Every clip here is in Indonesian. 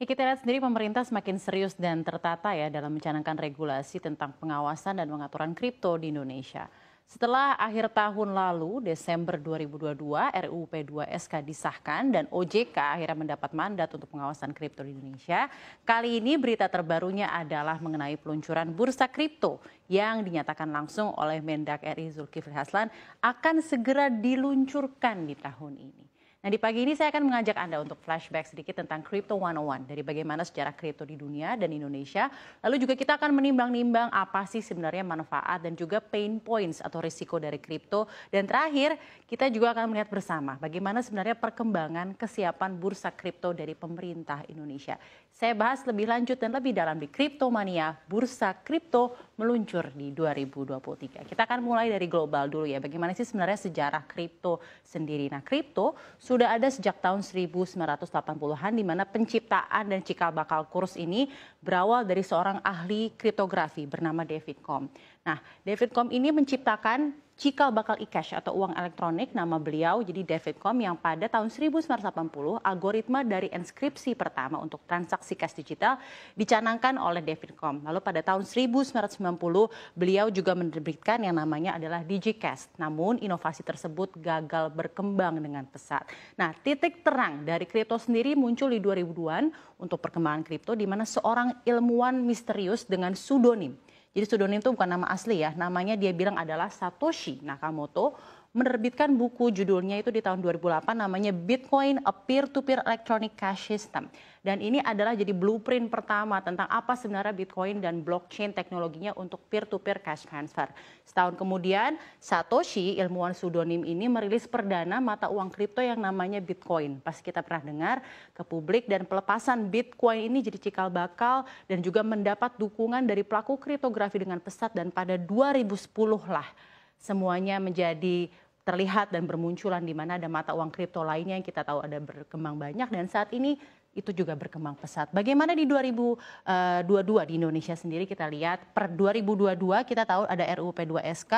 Ya, kita lihat sendiri pemerintah semakin serius dan tertata ya dalam mencanangkan regulasi tentang pengawasan dan pengaturan kripto di Indonesia. Setelah akhir tahun lalu, Desember 2022, RUU P2SK disahkan dan OJK akhirnya mendapat mandat untuk pengawasan kripto di Indonesia. Kali ini berita terbarunya adalah mengenai peluncuran bursa kripto yang dinyatakan langsung oleh Mendak RI Zulkifli Hasan akan segera diluncurkan di tahun ini. Nah, di pagi ini saya akan mengajak Anda untuk flashback sedikit tentang Crypto 101 dari bagaimana sejarah kripto di dunia dan Indonesia. Lalu juga kita akan menimbang-nimbang apa sih sebenarnya manfaat dan juga pain points atau risiko dari kripto. Dan terakhir, kita juga akan melihat bersama bagaimana sebenarnya perkembangan kesiapan bursa kripto dari pemerintah Indonesia. Saya bahas lebih lanjut dan lebih dalam di Kriptomania, bursa kripto meluncur di 2023. Kita akan mulai dari global dulu ya. Bagaimana sih sebenarnya sejarah kripto sendiri? Nah, kripto sudah ada sejak tahun 1980-an di mana penciptaan dan cikal bakal kurs ini berawal dari seorang ahli kriptografi bernama David Combe. Nah, David Combe ini menciptakan cikal bakal e-cash atau uang elektronik. Nama beliau jadi David Combe yang pada tahun 1980 algoritma dari enskripsi pertama untuk transaksi cash digital dicanangkan oleh David Combe. Lalu pada tahun 1990 beliau juga menerbitkan yang namanya adalah DigiCash. Namun inovasi tersebut gagal berkembang dengan pesat. Nah, titik terang dari kripto sendiri muncul di 2000-an untuk perkembangan kripto di mana seorang ilmuwan misterius dengan pseudonym. Jadi pseudonym itu bukan nama asli ya, namanya dia bilang adalah Satoshi Nakamoto, menerbitkan buku judulnya itu di tahun 2008 namanya Bitcoin, a Peer-to-Peer Electronic Cash System. Dan ini adalah jadi blueprint pertama tentang apa sebenarnya Bitcoin dan blockchain teknologinya untuk peer-to-peer cash transfer. Setahun kemudian, Satoshi, ilmuwan pseudonym ini merilis perdana mata uang kripto yang namanya Bitcoin. Pas kita pernah dengar ke publik dan pelepasan Bitcoin ini jadi cikal bakal dan juga mendapat dukungan dari pelaku kriptografi dengan pesat dan pada 2010 lah semuanya menjadi terlihat dan bermunculan di mana ada mata uang kripto lainnya yang kita tahu ada berkembang banyak dan saat ini itu juga berkembang pesat. Bagaimana di 2022 di Indonesia sendiri kita lihat per 2022 kita tahu ada RUU P2SK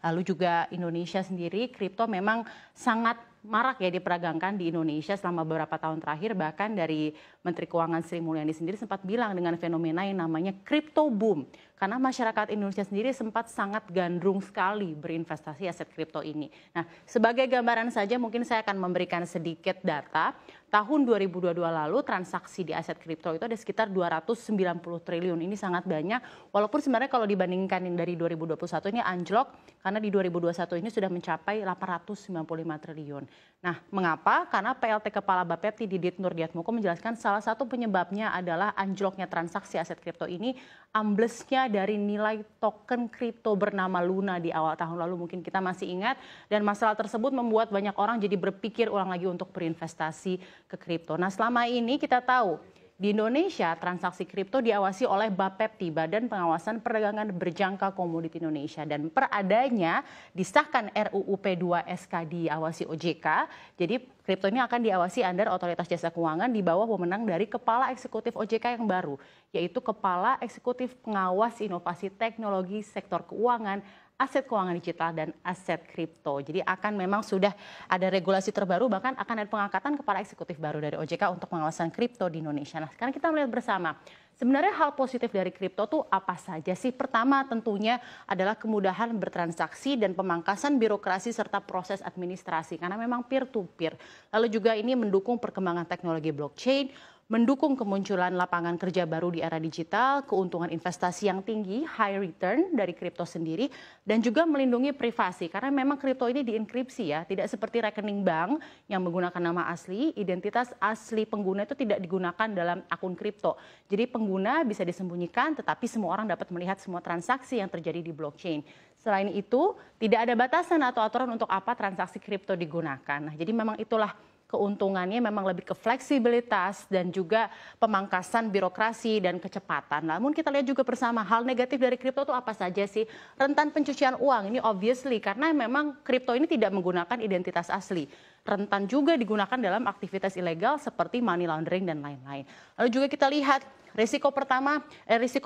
lalu juga Indonesia sendiri kripto memang sangat marak ya diperagangkan di Indonesia selama beberapa tahun terakhir, bahkan dari Menteri Keuangan Sri Mulyani sendiri sempat bilang dengan fenomena yang namanya crypto boom. Karena masyarakat Indonesia sendiri sempat sangat gandrung sekali berinvestasi aset kripto ini. Nah, sebagai gambaran saja mungkin saya akan memberikan sedikit data. Tahun 2022 lalu transaksi di aset kripto itu ada sekitar 290 triliun. Ini sangat banyak, walaupun sebenarnya kalau dibandingkan dari 2021 ini anjlok, karena di 2021 ini sudah mencapai 895 triliun. Nah, mengapa? Karena PLT Kepala Bapepti Didit Nurdiatmoko menjelaskan salah satu penyebabnya adalah anjloknya transaksi aset kripto ini, amblesnya dari nilai token kripto bernama Luna di awal tahun lalu, mungkin kita masih ingat, dan masalah tersebut membuat banyak orang jadi berpikir ulang lagi untuk berinvestasi ke kripto. Nah, selama ini kita tahu di Indonesia transaksi kripto diawasi oleh Bapepti, Badan Pengawasan Perdagangan Berjangka Komoditi Indonesia, dan per adanya disahkan RUU P2SK diawasi OJK. Jadi kripto ini akan diawasi under Otoritas Jasa Keuangan di bawah wewenang dari Kepala Eksekutif OJK yang baru, yaitu Kepala Eksekutif Pengawas Inovasi Teknologi Sektor Keuangan, Aset Keuangan Digital dan Aset Kripto. Jadi akan memang sudah ada regulasi terbaru, bahkan akan ada pengangkatan kepala eksekutif baru dari OJK untuk pengawasan kripto di Indonesia. Nah, sekarang kita melihat bersama, sebenarnya hal positif dari kripto itu apa saja sih? Pertama tentunya adalah kemudahan bertransaksi dan pemangkasan birokrasi serta proses administrasi karena memang peer to peer. Lalu juga ini mendukung perkembangan teknologi blockchain, mendukung kemunculan lapangan kerja baru di era digital, keuntungan investasi yang tinggi, high return dari kripto sendiri, dan juga melindungi privasi. Karena memang kripto ini dienkripsi ya, tidak seperti rekening bank yang menggunakan nama asli, identitas asli pengguna itu tidak digunakan dalam akun kripto. Jadi pengguna bisa disembunyikan, tetapi semua orang dapat melihat semua transaksi yang terjadi di blockchain. Selain itu, tidak ada batasan atau aturan untuk apa transaksi kripto digunakan. Nah, jadi memang itulah keuntungannya memang lebih ke fleksibilitas dan juga pemangkasan birokrasi dan kecepatan. Namun kita lihat juga bersama hal negatif dari kripto itu apa saja sih? Rentan pencucian uang ini obviously karena memang kripto ini tidak menggunakan identitas asli. Rentan juga digunakan dalam aktivitas ilegal seperti money laundering dan lain-lain. Lalu juga kita lihat risiko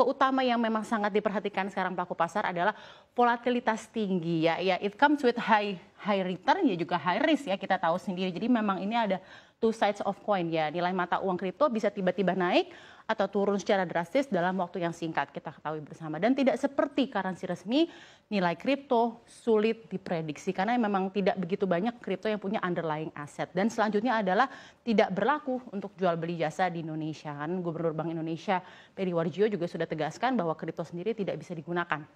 utama yang memang sangat diperhatikan sekarang pelaku pasar adalah volatilitas tinggi ya. It comes with high return ya juga high risk ya kita tahu sendiri. Jadi memang ini ada two sides of coin ya. Nilai mata uang kripto bisa tiba-tiba naik atau turun secara drastis dalam waktu yang singkat, kita ketahui bersama. Dan tidak seperti currency resmi, nilai kripto sulit diprediksi karena memang tidak begitu banyak kripto yang punya underlying asset. Dan selanjutnya adalah tidak berlaku untuk jual beli jasa di Indonesia. Kan Gubernur Bank Indonesia Peri Warjio juga sudah tegaskan bahwa kripto sendiri tidak bisa digunakan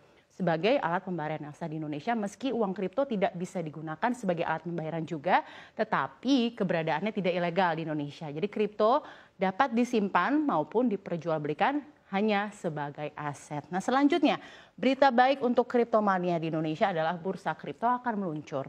sebagai alat pembayaran yang sah di Indonesia, meski uang kripto tidak bisa digunakan sebagai alat pembayaran juga, tetapi keberadaannya tidak ilegal di Indonesia. Jadi kripto dapat disimpan maupun diperjualbelikan hanya sebagai aset. Nah selanjutnya, berita baik untuk kriptomania di Indonesia adalah bursa kripto akan meluncur.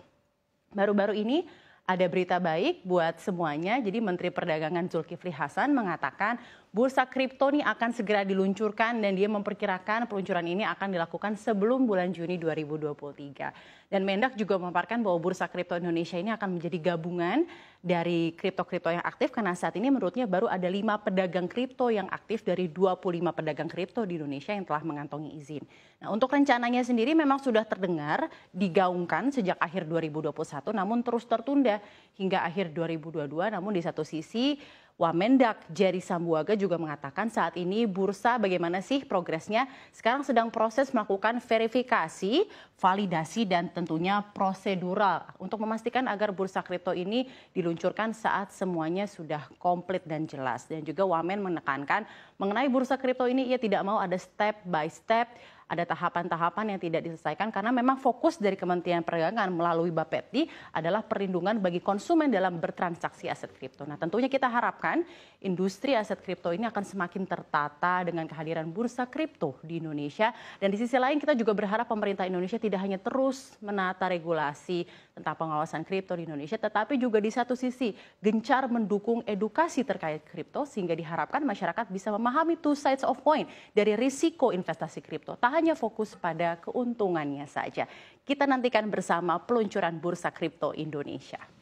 Baru-baru ini ada berita baik buat semuanya. Jadi Menteri Perdagangan Zulkifli Hasan mengatakan bursa kripto ini akan segera diluncurkan dan dia memperkirakan peluncuran ini akan dilakukan sebelum bulan Juni 2023. Dan Mendak juga memaparkan bahwa bursa kripto Indonesia ini akan menjadi gabungan dari kripto-kripto yang aktif karena saat ini menurutnya baru ada 5 pedagang kripto yang aktif dari 25 pedagang kripto di Indonesia yang telah mengantongi izin. Nah, untuk rencananya sendiri memang sudah terdengar digaungkan sejak akhir 2021 namun terus tertunda hingga akhir 2022. Namun di satu sisi Wamendak Jerry Sambuaga juga mengatakan saat ini bursa bagaimana sih progresnya, sekarang sedang proses melakukan verifikasi, validasi dan tentunya prosedural untuk memastikan agar bursa kripto ini diluncurkan saat semuanya sudah komplit dan jelas. Dan juga Wamen menekankan mengenai bursa kripto ini ia tidak mau ada step by step, ada tahapan-tahapan yang tidak diselesaikan karena memang fokus dari Kementerian Perdagangan melalui Bapepti adalah perlindungan bagi konsumen dalam bertransaksi aset kripto. Nah tentunya kita harapkan industri aset kripto ini akan semakin tertata dengan kehadiran bursa kripto di Indonesia. Dan di sisi lain kita juga berharap pemerintah Indonesia tidak hanya terus menata regulasi tentang pengawasan kripto di Indonesia, tetapi juga di satu sisi gencar mendukung edukasi terkait kripto sehingga diharapkan masyarakat bisa memahami two sides of coin dari risiko investasi kripto. Tak hanya fokus pada keuntungannya saja. Kita nantikan bersama peluncuran bursa kripto Indonesia.